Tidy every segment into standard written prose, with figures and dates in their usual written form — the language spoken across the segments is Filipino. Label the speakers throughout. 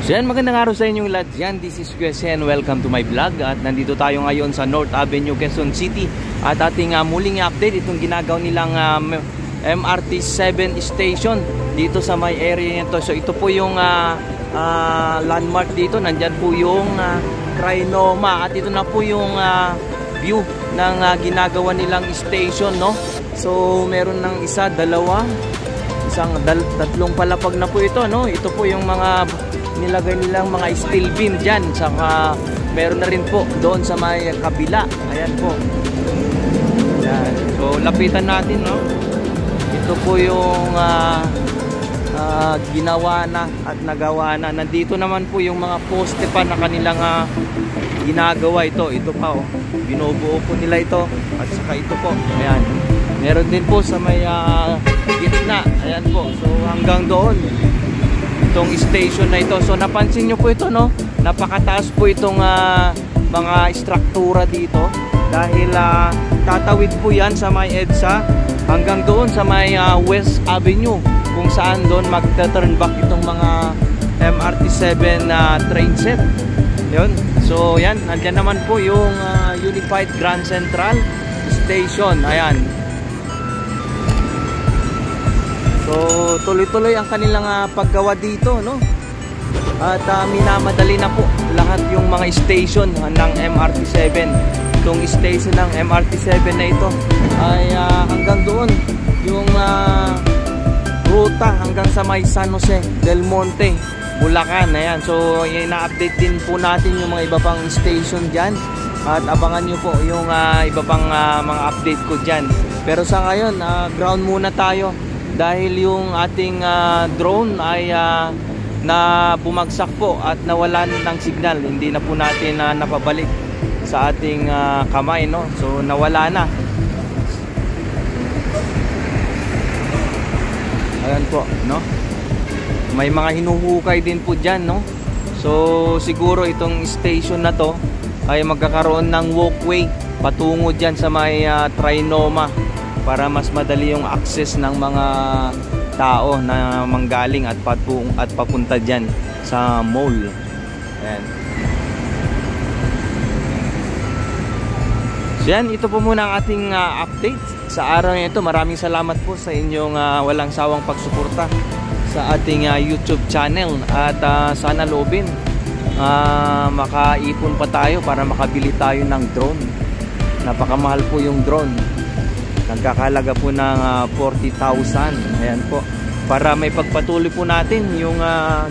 Speaker 1: So yan, magandang araw sa inyong lahat yan. This is Quezon, welcome to my vlog. At nandito tayo ngayon sa North Avenue, Quezon City. At ating muling update itong ginagawa nilang MRT 7 station dito sa may area nito. So ito po yung landmark dito. Nandyan po yung Trinoma. At ito na po yung view ng ginagawa nilang station, no? So meron ng isa, dalawa, tatlong palapag na po ito, no? Ito po yung mga nilagay nilang mga steel beam dyan. Saka meron na rin po doon sa may kabila. Ayan po. Ayan. So lapitan natin, no? Ito po yung ginawa na at nagawa na. Nandito naman po yung mga poste pa na kanilang ginagawa. Ito pa, oh. Binubuo po nila ito. At saka ito po. Ayan. Meron din po sa may gitna. Ayan po. So hanggang doon itong station na ito. So napansin nyo po ito, no? Napakataas po itong mga struktura dito. Dahil tatawid po yan sa may EDSA hanggang doon sa may West Avenue, kung saan doon magta-turn back itong mga MRT7 train set. Yun. So yan, andyan naman po yung Unified Grand Central Station. Ayan. So tuloy-tuloy ang kanilang paggawa dito, no? At minamadali na po lahat yung mga station ng MRT7. Itong station ng MRT7 na ito ay hanggang doon yung ruta hanggang sa may San Jose del Monte, Bulacan. Ayan. So ina-update din po natin yung mga iba pang station dyan. At abangan nyo po yung iba pang mga update ko dyan. Pero sa ngayon, ground muna tayo. Dahil yung ating drone ay na bumagsak po at nawalan ng signal. Hindi na po natin napabalik sa ating kamay, no? So nawala na. Ayan po, no? May mga hinuhukay din po dyan, no? So siguro itong station na to ay magkakaroon ng walkway patungo dyan sa may Trinoma, para mas madali yung access ng mga tao na manggaling at papunta dyan sa mall. Ayan. So yan, ito po muna ang ating update sa araw na ito. Maraming salamat po sa inyong walang sawang pagsuporta sa ating YouTube channel. At sana loobin makaipon pa tayo para makabili tayo ng drone. Napakamahal po yung drone. Nagkakalaga po ng 40,000. Ayan po. Para may pagpatuloy po natin yung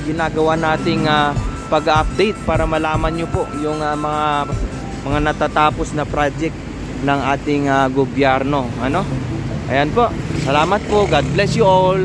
Speaker 1: ginagawa nating pag-update, para malaman nyo po yung mga natatapos na project ng ating gobyerno. Ano? Ayan po. Salamat po. God bless you all.